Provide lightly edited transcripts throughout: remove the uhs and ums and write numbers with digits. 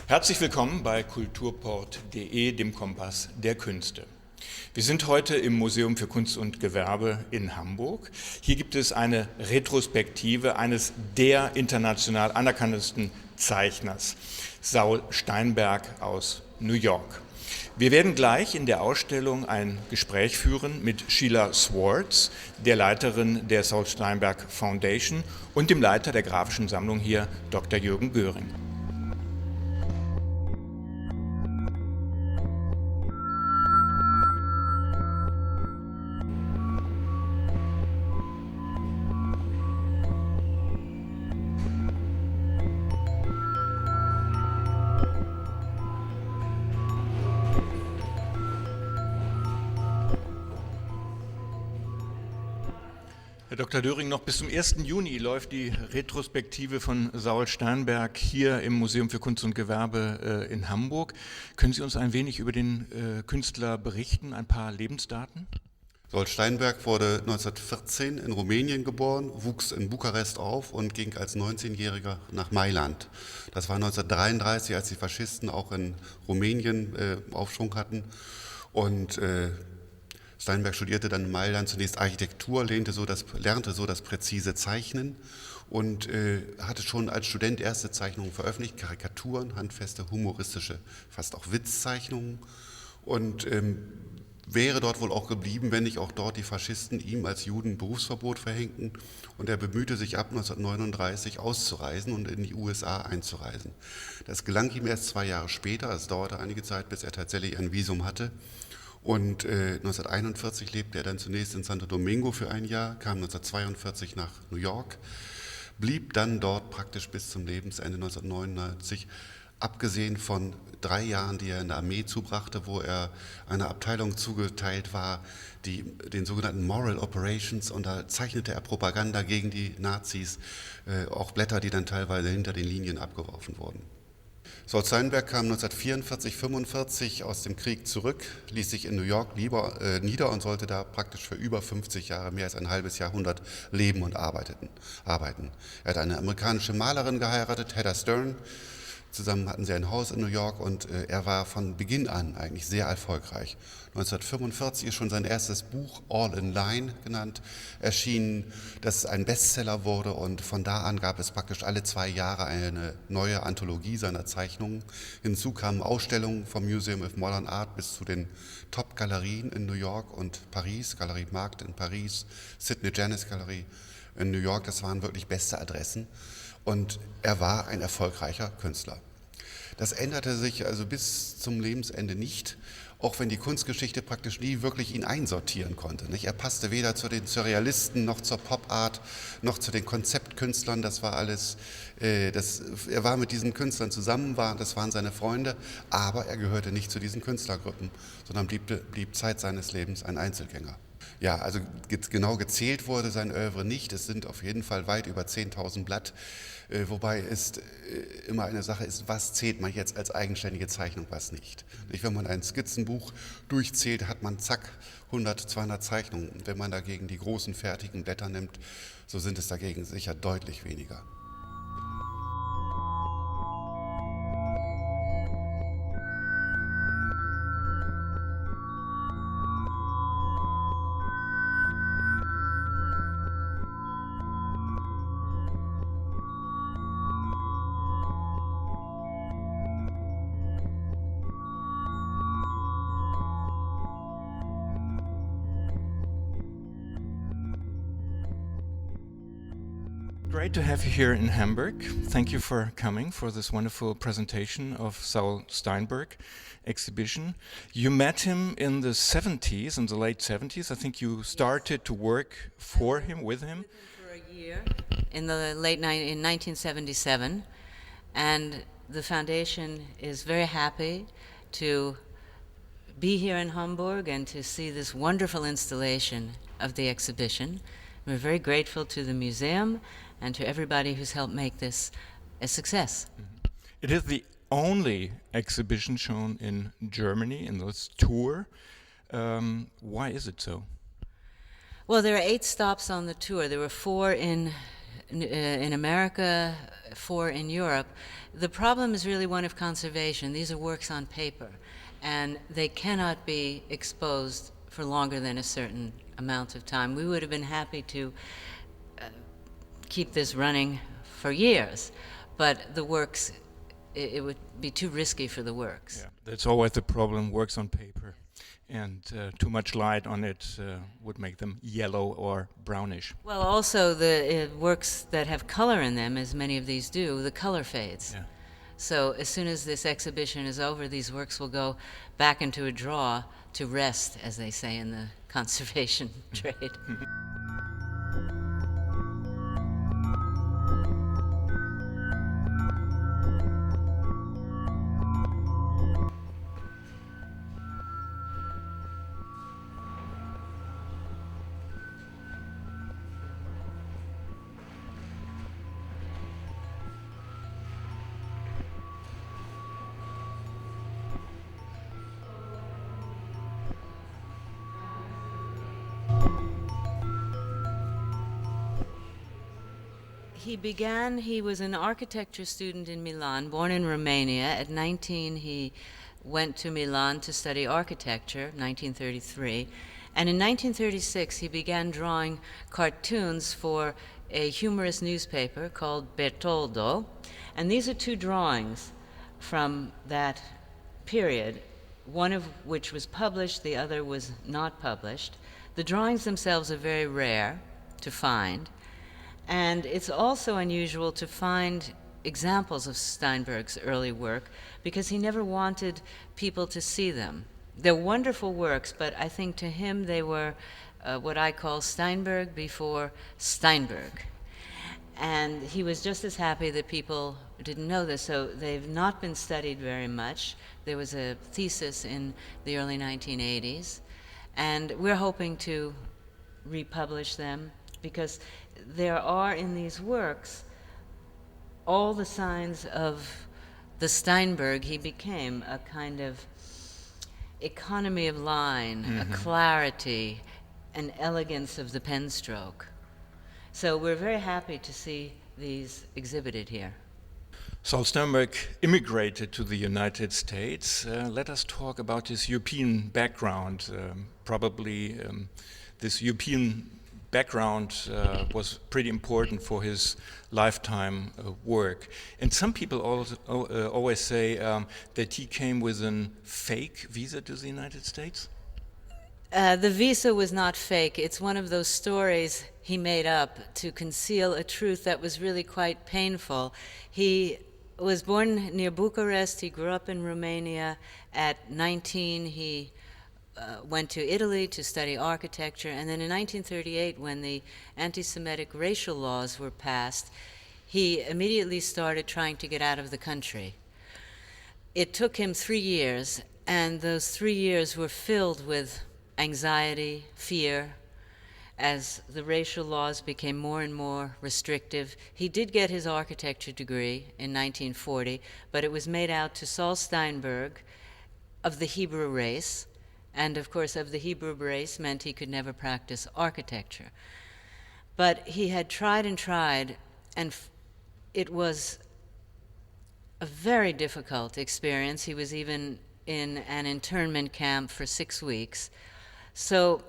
Herzlich willkommen bei kulturport.de, dem Kompass der Künste. Wir sind heute im Museum für Kunst und Gewerbe in Hamburg. Hier gibt es eine Retrospektive eines der international anerkanntesten Zeichners, Saul Steinberg aus New York. Wir werden gleich in der Ausstellung ein Gespräch führen mit Sheila Swartz, der Leiterin der Saul Steinberg Foundation, und dem Leiter der grafischen Sammlung hier, Dr. Jürgen Göring. Herr Dr. Döring, noch bis zum 1. Juni läuft die Retrospektive von Saul Steinberg hier im Museum für Kunst und Gewerbe in Hamburg. Können Sie uns ein wenig über den Künstler berichten, ein paar Lebensdaten? Saul Steinberg wurde 1914 in Rumänien geboren, wuchs in Bukarest auf und ging als 19-Jähriger nach Mailand. Das war 1933, als die Faschisten auch in Rumänien Aufschwung hatten. Und Steinberg studierte dann in Mailand zunächst Architektur, lernte so das präzise Zeichnen und hatte schon als Student erste Zeichnungen veröffentlicht, Karikaturen, handfeste, humoristische, fast auch Witzzeichnungen, und wäre dort wohl auch geblieben, wenn nicht auch dort die Faschisten ihm als Juden Berufsverbot verhängten, und er bemühte sich ab 1939 auszureisen und in die USA einzureisen. Das gelang ihm erst 2 Jahre später, es dauerte einige Zeit, bis er tatsächlich ein Visum hatte. Und 1941 lebte er dann zunächst in Santo Domingo für ein Jahr, kam 1942 nach New York, blieb dann dort praktisch bis zum Lebensende 1999, abgesehen von 3 Jahren, die er in der Armee zubrachte, wo er einer Abteilung zugeteilt war, den sogenannten Moral Operations, und da zeichnete er Propaganda gegen die Nazis, auch Blätter, die dann teilweise hinter den Linien abgeworfen wurden. Saul Steinberg kam 1944, 1945 aus dem Krieg zurück, ließ sich in New York nieder und sollte da praktisch für über 50 Jahre, mehr als ein halbes Jahrhundert, leben und arbeiten. Er hat eine amerikanische Malerin geheiratet, Hedda Stern. Zusammen hatten sie ein Haus in New York, und er war von Beginn an eigentlich sehr erfolgreich. 1945 ist schon sein erstes Buch, All in Line genannt, erschienen, das ein Bestseller wurde, und von da an gab es praktisch alle 2 Jahre eine neue Anthologie seiner Zeichnungen. Hinzu kamen Ausstellungen vom Museum of Modern Art bis zu den Top-Galerien in New York und Paris, Galerie Markt in Paris, Sidney Janis Galerie in New York, das waren wirklich beste Adressen. Und er war ein erfolgreicher Künstler. Das änderte sich also bis zum Lebensende nicht, auch wenn die Kunstgeschichte praktisch nie wirklich ihn einsortieren konnte. Er passte weder zu den Surrealisten noch zur Pop-Art noch zu den Konzeptkünstlern. Das war alles, er war mit diesen Künstlern zusammen, das waren seine Freunde, aber er gehörte nicht zu diesen Künstlergruppen, sondern blieb Zeit seines Lebens ein Einzelgänger. Ja, also genau gezählt wurde sein Œuvre nicht. Es sind auf jeden Fall weit über 10.000 Blatt, wobei es immer eine Sache ist, was zählt man jetzt als eigenständige Zeichnung, was nicht. Wenn man ein Skizzenbuch durchzählt, hat man zack 100, 200 Zeichnungen. Und wenn man dagegen die großen fertigen Blätter nimmt, so sind es dagegen sicher deutlich weniger. Great to have you here in Hamburg. Thank you for coming for this wonderful presentation of Saul Steinberg exhibition. You met him in the 70s, in the late 70s. I think you started to work for him, with him. For a year in the in 1977, and the foundation is very happy to be here in Hamburg and to see this wonderful installation of the exhibition. We're very grateful to the museum and to everybody who's helped make this a success. It is the only exhibition shown in Germany in this tour. Why is it so? Well, there are 8 stops on the tour. There were 4 in in America, 4 in Europe. The problem is really one of conservation. These are works on paper, and they cannot be exposed for longer than a certain amount of time. We would have been happy to keep this running for years, but the works, it would be too risky for the works. Yeah, that's always the problem, works on paper. And too much light on it would make them yellow or brownish. Well, also the works that have color in them, as many of these do, the color fades. Yeah. So as soon as this exhibition is over, these works will go back into a drawer to rest, as they say in the conservation trade. He was an architecture student in Milan, born in Romania. At 19, he went to Milan to study architecture, 1933. And in 1936, he began drawing cartoons for a humorous newspaper called Bertoldo. And these are 2 drawings from that period, one of which was published, the other was not published. The drawings themselves are very rare to find. And it's also unusual to find examples of Steinberg's early work because he never wanted people to see them. They're wonderful works, but I think to him they were what I call Steinberg before Steinberg. And he was just as happy that people didn't know this, so they've not been studied very much. There was a thesis in the early 1980s, and we're hoping to republish them because there are in these works all the signs of the Steinberg he became, a kind of economy of line, a clarity, an elegance of the pen stroke. So we're very happy to see these exhibited here. Saul Steinberg immigrated to the United States. Let us talk about his European background. Probably this European background was pretty important for his lifetime work. And some people always say that he came with a fake visa to the United States. The visa was not fake. It's one of those stories he made up to conceal a truth that was really quite painful. He was born near Bucharest. He grew up in Romania. At 19, he went to Italy to study architecture, and then in 1938, when the anti-Semitic racial laws were passed, he immediately started trying to get out of the country. It took him 3 years, and those 3 years were filled with anxiety, fear, as the racial laws became more and more restrictive. He did get his architecture degree in 1940, but it was made out to Saul Steinberg of the Hebrew race, and of course of the Hebrew race meant he could never practice architecture. But he had tried, and it was a very difficult experience. He was even in an internment camp for 6 weeks. So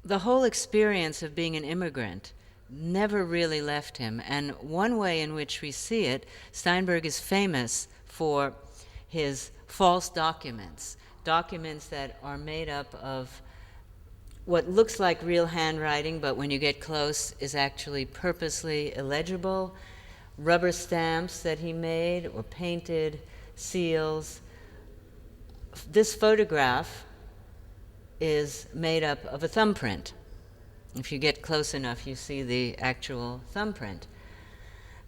the whole experience of being an immigrant never really left him. And one way in which we see it, Steinberg is famous for his false documents that are made up of what looks like real handwriting, but when you get close is actually purposely illegible, rubber stamps that he made or painted, seals. This photograph is made up of a thumbprint. If you get close enough, you see the actual thumbprint.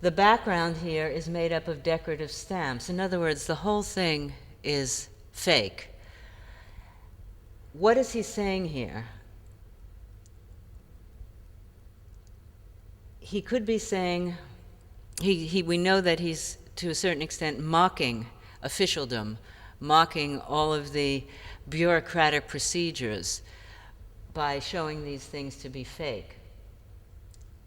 The background here is made up of decorative stamps. In other words, the whole thing is fake. What is he saying here? He could be saying, we know that he's to a certain extent mocking officialdom, mocking all of the bureaucratic procedures by showing these things to be fake.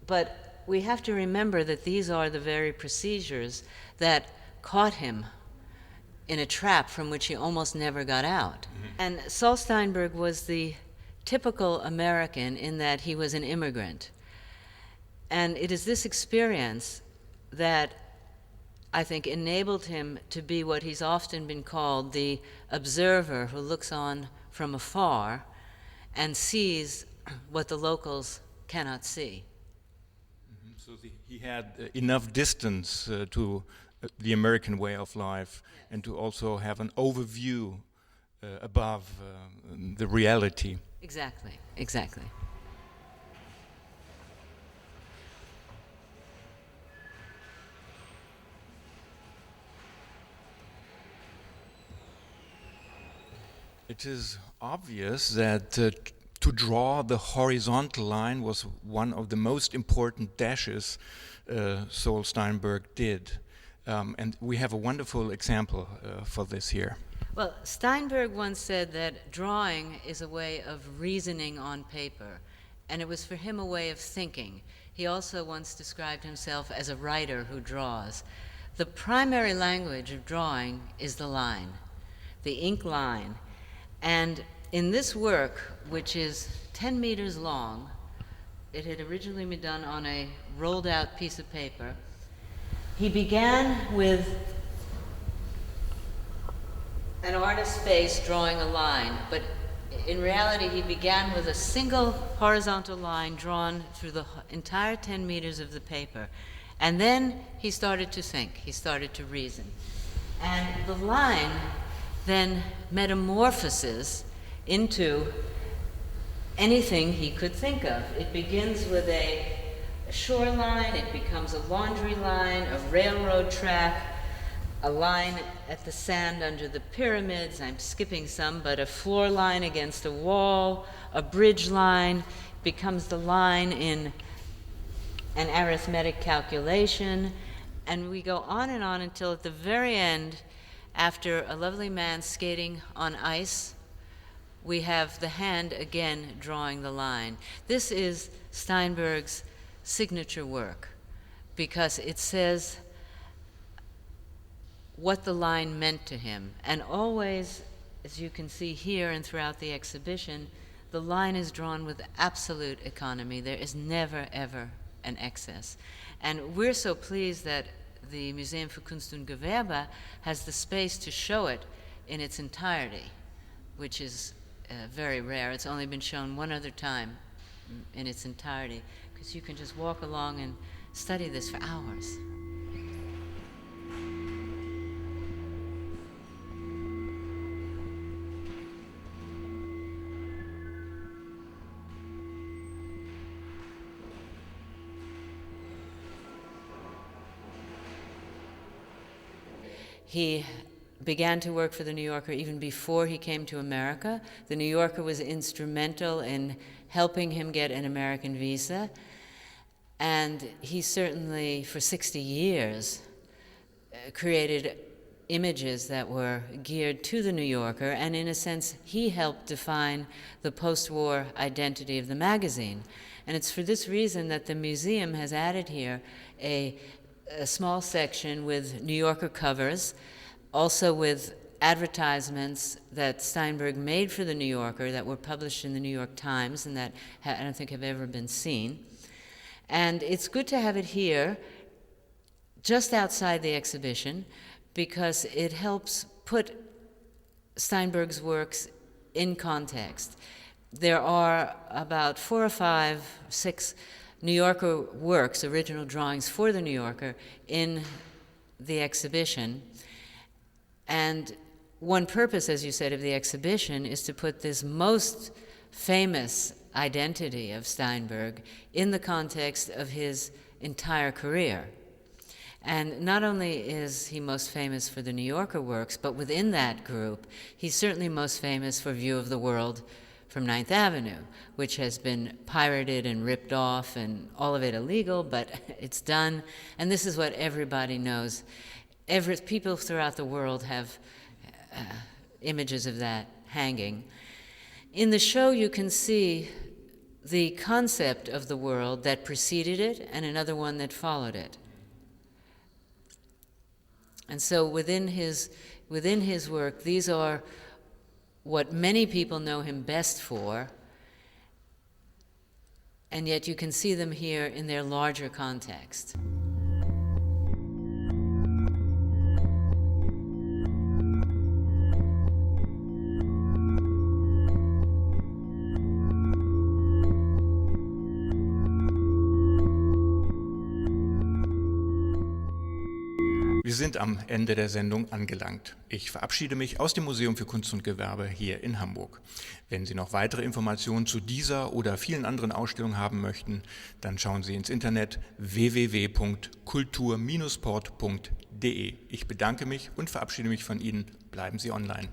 But we have to remember that these are the very procedures that caught him in a trap from which he almost never got out. And Saul Steinberg was the typical American in that he was an immigrant. And it is this experience that I think enabled him to be what he's often been called, the observer who looks on from afar and sees what the locals cannot see. So he had enough distance to the American way of life, and to also have an overview above the reality. Exactly, exactly. It is obvious that to draw the horizontal line was one of the most important dashes Saul Steinberg did. And we have a wonderful example for this here. Well, Steinberg once said that drawing is a way of reasoning on paper, and it was for him a way of thinking. He also once described himself as a writer who draws. The primary language of drawing is the line, the ink line. And in this work, which is 10 meters long, it had originally been done on a rolled out piece of paper. He began with an artist's face drawing a line, but in reality he began with a single horizontal line drawn through the entire 10 meters of the paper. And then he started to think, he started to reason. And the line then metamorphoses into anything he could think of. It begins with a shoreline, it becomes a laundry line, a railroad track, a line at the sand under the pyramids, I'm skipping some, but a floor line against a wall, a bridge line, becomes the line in an arithmetic calculation, and we go on and on until at the very end, after a lovely man skating on ice, we have the hand again drawing the line. This is Steinberg's signature work because it says what the line meant to him. And always, as you can see here and throughout the exhibition, the line is drawn with absolute economy. There is never, ever an excess. And we're so pleased that the Museum für Kunst und Gewerbe has the space to show it in its entirety, which is very rare. It's only been shown one other time in its entirety, because you can just walk along and study this for hours. He began to work for The New Yorker even before he came to America. The New Yorker was instrumental in helping him get an American visa. And he certainly, for 60 years, created images that were geared to The New Yorker. And in a sense, he helped define the post-war identity of the magazine. And it's for this reason that the museum has added here a small section with New Yorker covers, also with advertisements that Steinberg made for The New Yorker that were published in the New York Times and that I don't think have ever been seen. And it's good to have it here, just outside the exhibition, because it helps put Steinberg's works in context. There are about 4 or 5, 6 New Yorker works, original drawings for The New Yorker, in the exhibition. And one purpose, as you said, of the exhibition is to put this most famous identity of Steinberg in the context of his entire career. And not only is he most famous for the New Yorker works, but within that group, he's certainly most famous for View of the World from 9th Avenue, which has been pirated and ripped off and all of it illegal, but it's done. And this is what everybody knows. People throughout the world have images of that hanging. In the show, you can see the concept of the world that preceded it and another one that followed it. And so within his work, these are what many people know him best for, and yet you can see them here in their larger context. Wir sind am Ende der Sendung angelangt. Ich verabschiede mich aus dem Museum für Kunst und Gewerbe hier in Hamburg. Wenn Sie noch weitere Informationen zu dieser oder vielen anderen Ausstellungen haben möchten, dann schauen Sie ins Internet www.kultur-port.de. Ich bedanke mich und verabschiede mich von Ihnen. Bleiben Sie online.